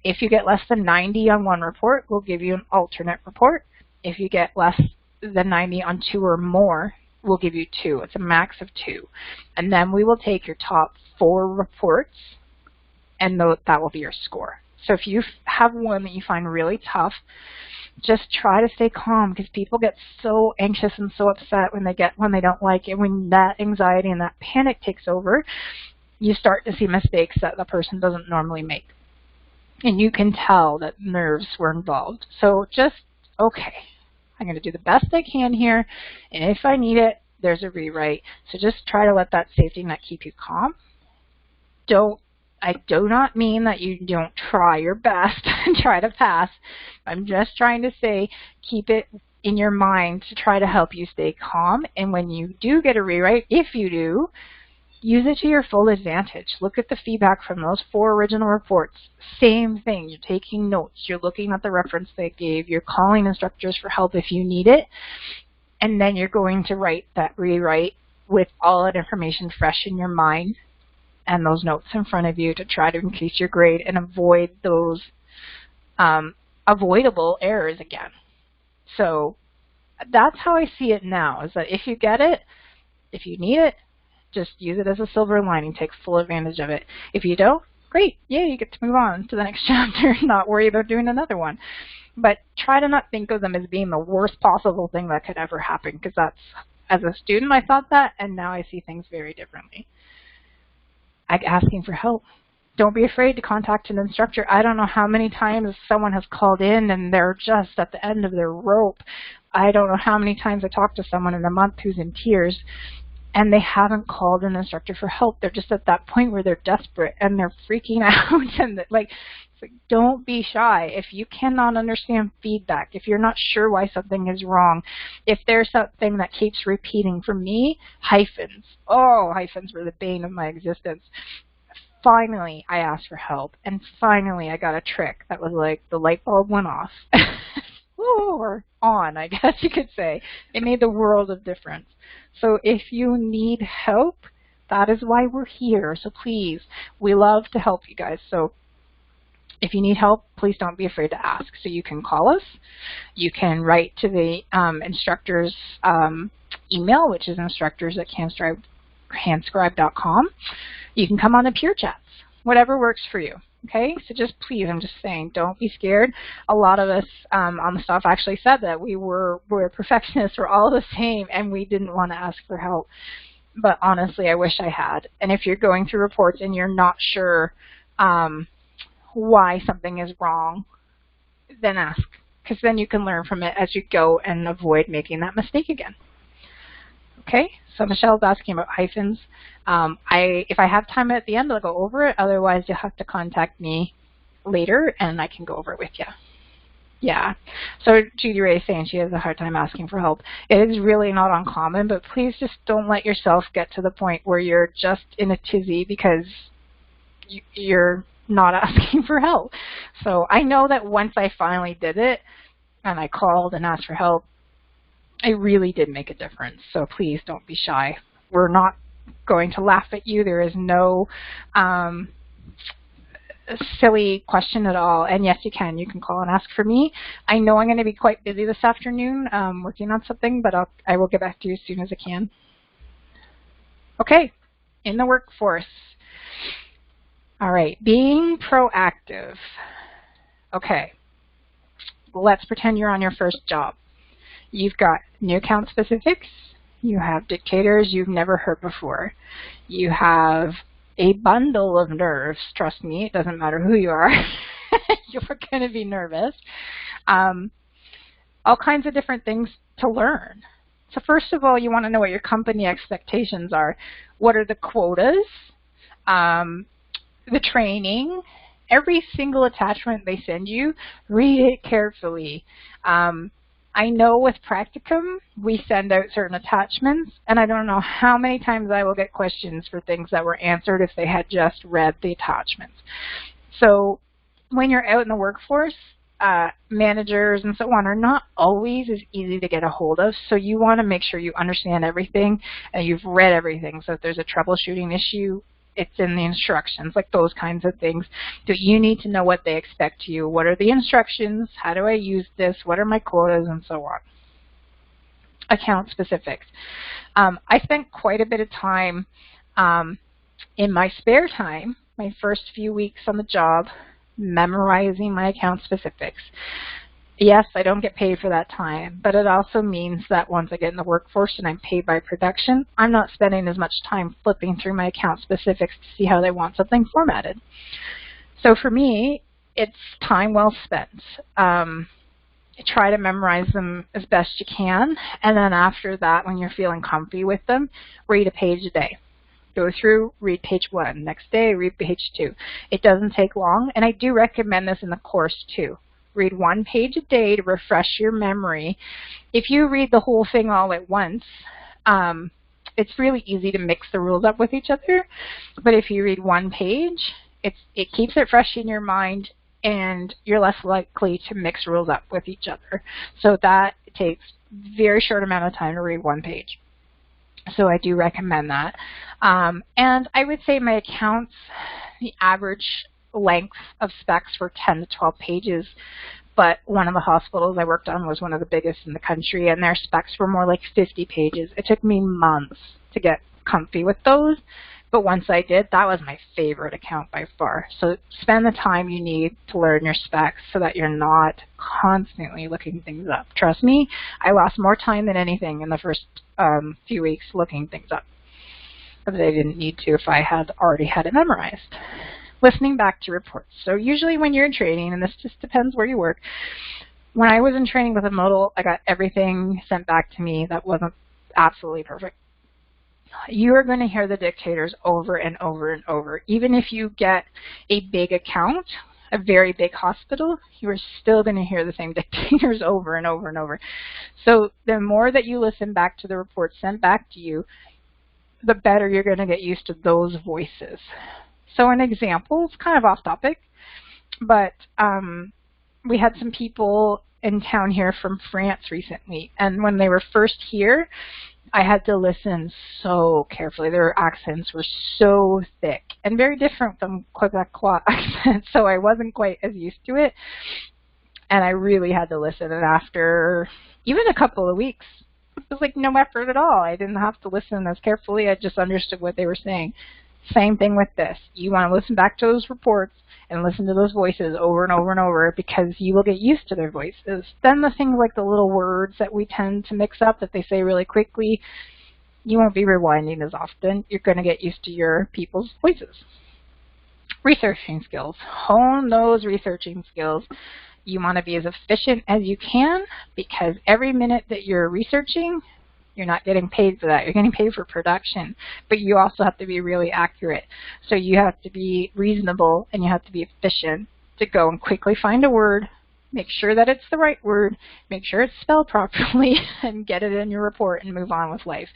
Speaker 1: If you get less than 90 on one report, we'll give you an alternate report. If you get less than 90 on 2 or more, we'll give you 2. It's a max of 2. And then we will take your top 4 reports, and that will be your score. So if you have one that you find really tough, just try to stay calm, because people get so anxious and so upset when they don't like it. When that anxiety and that panic takes over, you start to see mistakes that the person doesn't normally make. And you can tell that nerves were involved. So just, okay, I'm going to do the best I can here, and if I need it, there's a rewrite. So just try to let that safety net keep you calm. Don't I do not mean that you don't try your best and try to pass. I'm just trying to say keep it in your mind to try to help you stay calm. And when you do get a rewrite, if you do, use it to your full advantage. Look at the feedback from those 4 original reports. Same thing. You're taking notes. You're looking at the reference they gave. You're calling instructors for help if you need it. And then you're going to write that rewrite with all that information fresh in your mind and those notes in front of you to try to increase your grade and avoid those avoidable errors again. So that's how I see it now, is that if you get it, if you need it, just use it as a silver lining, take full advantage of it. If you don't, great, yeah, you get to move on to the next chapter and not worry about doing another one. But try to not think of them as being the worst possible thing that could ever happen, because that's, as a student, I thought that, and now I see things very differently. Asking for help. Don't be afraid to contact an instructor. I don't know how many times someone has called in and they're just at the end of their rope. I don't know how many times I talked to someone in a month who's in tears and they haven't called an instructor for help. They're just at that point where they're desperate and they're freaking out. And like, don't be shy. If you cannot understand feedback, if you're not sure why something is wrong, if there's something that keeps repeating, for me, hyphens. Oh, hyphens were the bane of my existence. Finally, I asked for help, and finally I got a trick that was like the light bulb went off. Or on, I guess you could say. It made the world of difference. So if you need help, that is why we're here. So please, we love to help you guys. So if you need help, please don't be afraid to ask. So you can call us. You can write to the instructor's email, which is instructors@canscribe.com. You can come on the peer chats, whatever works for you. Okay, so just please, I'm just saying, don't be scared. A lot of us on the staff actually said that we're perfectionists, we're all the same, and we didn't want to ask for help. But honestly, I wish I had. And if you're going through reports and you're not sure why something is wrong, then ask, because then you can learn from it as you go and avoid making that mistake again. Okay, so Michelle's asking about hyphens. If I have time at the end, I'll go over it. Otherwise, you'll have to contact me later, and I can go over it with you. Yeah, so Judy Ray is saying she has a hard time asking for help. It is really not uncommon, but please just don't let yourself get to the point where you're just in a tizzy because you're not asking for help. So I know that once I finally did it, and I called and asked for help, it really did make a difference. So please don't be shy. We're not going to laugh at you. There is no silly question at all. And yes, you can. You can call and ask for me. I know I'm going to be quite busy this afternoon working on something, but I will get back to you as soon as I can. Okay, in the workforce. All right, being proactive. Okay, let's pretend you're on your first job. You've got new account specifics. You have dictators you've never heard before. You have a bundle of nerves. Trust me, it doesn't matter who you are. You're going to be nervous. All kinds of different things to learn. So first of all, you want to know what your company expectations are. What are the quotas? The training. Every single attachment they send you, read it carefully. I know with Practicum, we send out certain attachments, and I don't know how many times I will get questions for things that were answered if they had just read the attachments. So when you're out in the workforce, managers and so on are not always as easy to get a hold of, so you want to make sure you understand everything and you've read everything. So if there's a troubleshooting issue, it's in the instructions, like those kinds of things. So you need to know what they expect of you. What are the instructions? How do I use this? What are my quotas? And so on. Account specifics. I spent quite a bit of time in my spare time, my first few weeks on the job, memorizing my account specifics. Yes, I don't get paid for that time, but it also means that once I get in the workforce and I'm paid by production, I'm not spending as much time flipping through my account specifics to see how they want something formatted. So for me, it's time well spent. Try to memorize them as best you can, and then after that, when you're feeling comfy with them, read a page a day. Go through, read page 1. Next day, read page 2. It doesn't take long, and I do recommend this in the course too. Read 1 page a day to refresh your memory. If you read the whole thing all at once, it's really easy to mix the rules up with each other. But if you read 1 page, it keeps it fresh in your mind, and you're less likely to mix rules up with each other. So that takes a very short amount of time to read 1 page. So I do recommend that. And I would say my accounts, the average length of specs were 10 to 12 pages, but one of the hospitals I worked on was one of the biggest in the country, and their specs were more like 50 pages. It took me months to get comfy with those, but once I did, that was my favorite account by far. So spend the time you need to learn your specs so that you're not constantly looking things up. Trust me, I lost more time than anything in the first few weeks looking things up, because I didn't need to if I had already had it memorized. Listening back to reports. So usually when you're in training, and this just depends where you work, when I was in training with a modal, I got everything sent back to me that wasn't absolutely perfect. You are going to hear the dictators over and over and over. Even if you get a big account, a very big hospital, you are still going to hear the same dictators over and over and over. So the more that you listen back to the reports sent back to you, the better you're going to get used to those voices. So an example, it's kind of off topic, but we had some people in town here from France recently, and when they were first here, I had to listen so carefully. Their accents were so thick and very different from Quebecois accents, so I wasn't quite as used to it, and I really had to listen. And after even a couple of weeks, it was like no effort at all. I didn't have to listen as carefully. I just understood what they were saying. Same thing with this. You want to listen back to those reports and listen to those voices over and over and over, because you will get used to their voices. Then the things like the little words that we tend to mix up that they say really quickly, you won't be rewinding as often. You're going to get used to your people's voices. Researching skills. Hone those researching skills. You want to be as efficient as you can, because every minute that you're researching, you're not getting paid for that. You're getting paid for production, but you also have to be really accurate. So you have to be reasonable and you have to be efficient to go and quickly find a word, make sure that it's the right word, make sure it's spelled properly, and get it in your report and move on with life.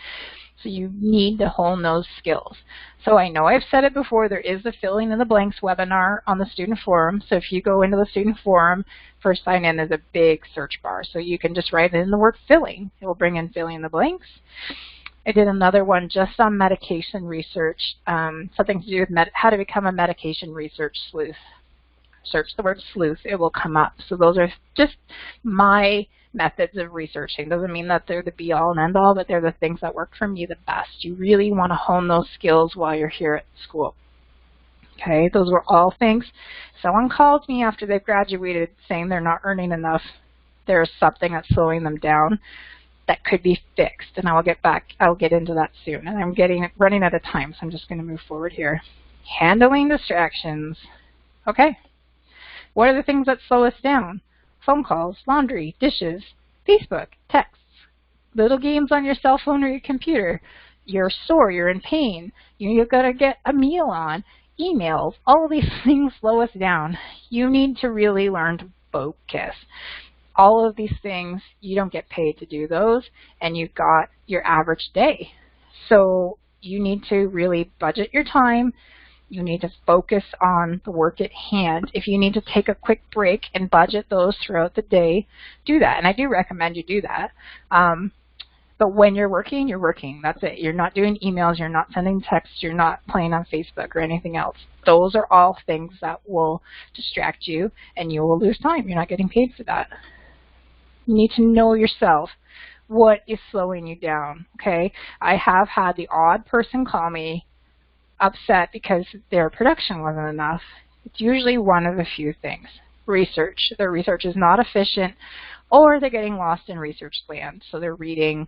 Speaker 1: So you need to hone those skills. So I know I've said it before, there is the Filling in the Blanks webinar on the student forum. So if you go into the student forum, first sign in, there's a big search bar. So you can just write in the word filling. It will bring in filling in the blanks. I did another one just on medication research, something to do with how to become a medication research sleuth. Search the word sleuth, it will come up. So those are just my methods of researching. Doesn't mean that they're the be-all and end-all, but they're the things that work for me the best. You really want to hone those skills while you're here at school. Okay, those were all things. Someone called me after they've graduated saying they're not earning enough. There's something that's slowing them down that could be fixed, and I'll get into that soon. And I'm running out of time, so I'm just going to move forward here. Handling distractions. Okay. What are the things that slow us down? Phone calls, laundry, dishes, Facebook, texts, little games on your cell phone or your computer. You're sore, you're in pain, you've got to get a meal on, emails, all of these things slow us down. You need to really learn to focus. All of these things, you don't get paid to do those, and you've got your average day. So you need to really budget your time. You need to focus on the work at hand. If you need to take a quick break and budget those throughout the day, do that. And I do recommend you do that. But when you're working, you're working. That's it. You're not doing emails. You're not sending texts. You're not playing on Facebook or anything else. Those are all things that will distract you, and you will lose time. You're not getting paid for that. You need to know yourself. What is slowing you down? Okay? I have had the odd person call me upset because their production wasn't enough. It's usually one of a few things. Research. Their research is not efficient, or they're getting lost in research land. So they're reading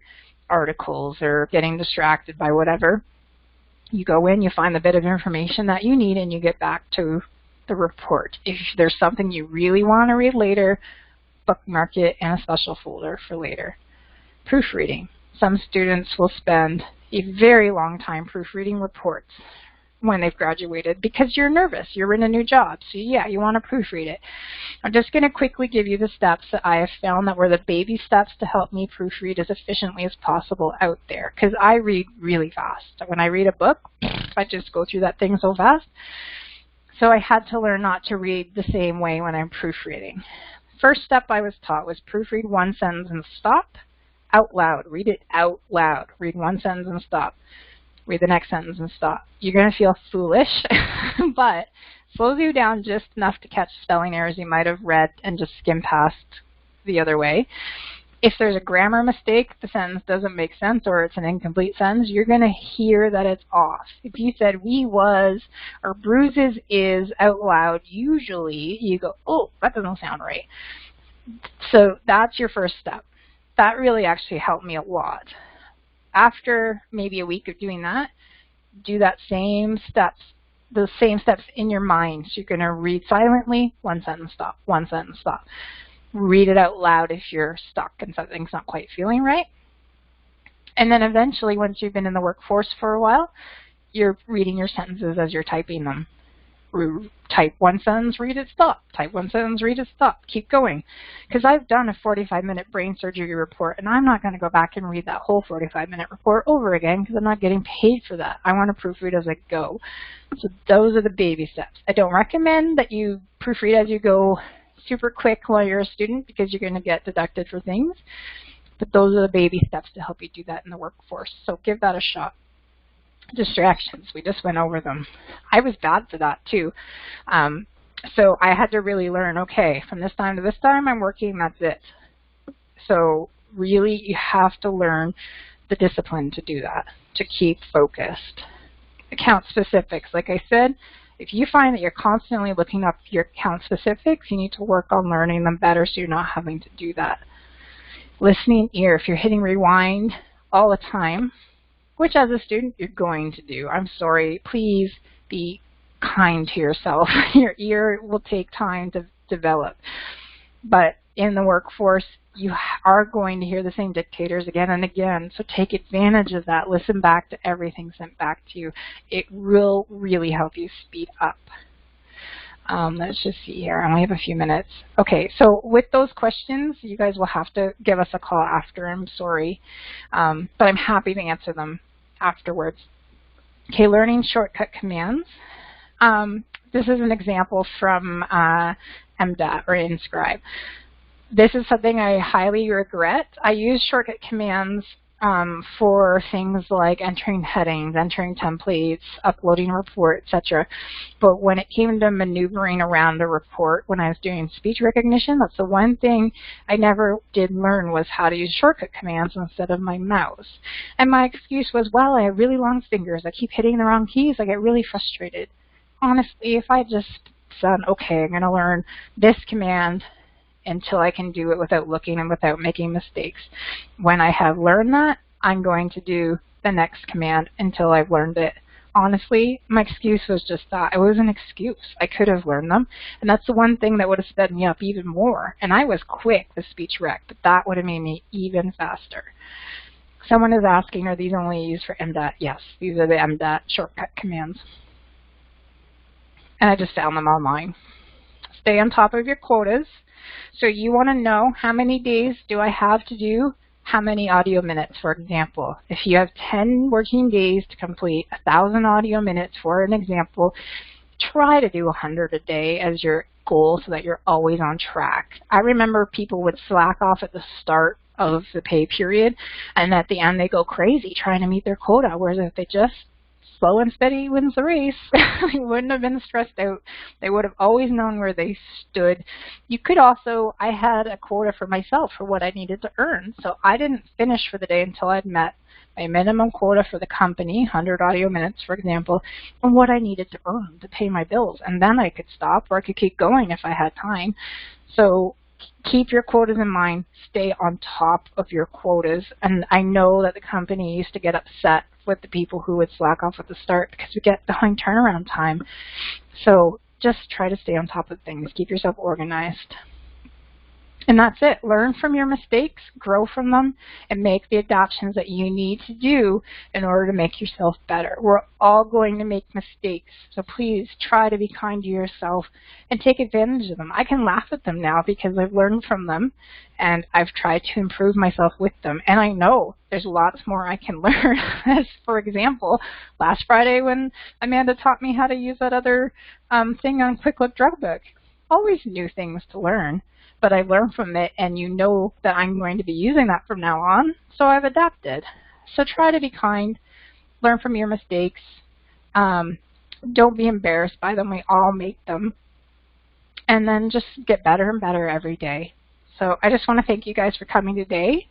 Speaker 1: articles or getting distracted by whatever. You go in, you find the bit of information that you need, and you get back to the report. If there's something you really want to read later, bookmark it in a special folder for later. Proofreading. Some students will spend a very long time proofreading reports when they've graduated because you're nervous. You're in a new job. So yeah, you want to proofread it. I'm just going to quickly give you the steps that I have found that were the baby steps to help me proofread as efficiently as possible out there, because I read really fast. When I read a book, I just go through that thing so fast. So I had to learn not to read the same way when I'm proofreading. First step I was taught was proofread one sentence and stop. Out loud. Read it out loud. Read one sentence and stop. Read the next sentence and stop. You're going to feel foolish, but slows you down just enough to catch spelling errors you might have read and just skim past the other way. If there's a grammar mistake, the sentence doesn't make sense, or it's an incomplete sentence, you're going to hear that it's off. If you said we was or bruises is out loud, usually you go, oh, that doesn't sound right. So that's your first step. That really actually helped me a lot. After maybe a week of doing that, do that same steps, the same steps in your mind. So you're going to read silently, one sentence, stop, one sentence, stop. Read it out loud if you're stuck and something's not quite feeling right. And then eventually, once you've been in the workforce for a while, you're reading your sentences as you're typing them. Type one sentence, read it, stop. Type one sentence, read it, stop. Keep going. Because I've done a 45-minute brain surgery report, and I'm not going to go back and read that whole 45-minute report over again because I'm not getting paid for that. I want to proofread as I go. So those are the baby steps. I don't recommend that you proofread as you go super quick while you're a student because you're going to get deducted for things. But those are the baby steps to help you do that in the workforce. So give that a shot. Distractions, we just went over them. I was bad for that too. So I had to really learn, okay, from this time to this time I'm working, that's it. So really you have to learn the discipline to do that, to keep focused. Account specifics, like I said, if you find that you're constantly looking up your account specifics, you need to work on learning them better so you're not having to do that. Listening ear, if you're hitting rewind all the time, which as a student you're going to do. I'm sorry, please be kind to yourself. Your ear will take time to develop. But in the workforce, you are going to hear the same dictators again and again. So take advantage of that. Listen back to everything sent back to you. It will really help you speed up. Let's just see here. I only have a few minutes. Okay, so with those questions, you guys will have to give us a call after. I'm sorry. But I'm happy to answer them afterwards. Okay, learning shortcut commands. This is an example from MDAT or Inscribe. This is something I highly regret. I use shortcut commands for things like entering headings, entering templates, uploading a report, etc. But when it came to maneuvering around a report when I was doing speech recognition, that's the one thing I never did learn was how to use shortcut commands instead of my mouse. And my excuse was, well, I have really long fingers. I keep hitting the wrong keys. I get really frustrated. Honestly, if I just said, okay, I'm going to learn this command until I can do it without looking and without making mistakes. When I have learned that, I'm going to do the next command until I've learned it. Honestly, my excuse was just that. It was an excuse. I could have learned them, and that's the one thing that would have sped me up even more. And I was quick with speech rec, but that would have made me even faster. Someone is asking, are these only used for MDAT? Yes, these are the MDAT shortcut commands. And I just found them online. Stay on top of your quotas. So you want to know how many days do I have to do how many audio minutes, for example. If you have 10 working days to complete 1,000 audio minutes, for an example, try to do 100 a day as your goal so that you're always on track. I remember people would slack off at the start of the pay period, and at the end they go crazy trying to meet their quota, whereas if they just slow and steady wins the race, they wouldn't have been stressed out. They would have always known where they stood. You could also, I had a quota for myself for what I needed to earn, so I didn't finish for the day until I'd met my minimum quota for the company, 100 audio minutes, for example, and what I needed to earn to pay my bills. And then I could stop, or I could keep going if I had time. So keep your quotas in mind. Stay on top of your quotas. And I know that the company used to get upset with the people who would slack off at the start because we get behind turnaround time. So just try to stay on top of things. Keep yourself organized. And that's it. Learn from your mistakes, grow from them, and make the adaptations that you need to do in order to make yourself better. We're all going to make mistakes, so please try to be kind to yourself and take advantage of them. I can laugh at them now because I've learned from them and I've tried to improve myself with them. And I know there's lots more I can learn. As for example, last Friday when Amanda taught me how to use that other thing on Quick Look Drug Book. Always new things to learn, but I learned from it, and you know that I'm going to be using that from now on, so I've adapted. So try to be kind, learn from your mistakes, don't be embarrassed by them, we all make them, and then just get better and better every day. So I just want to thank you guys for coming today.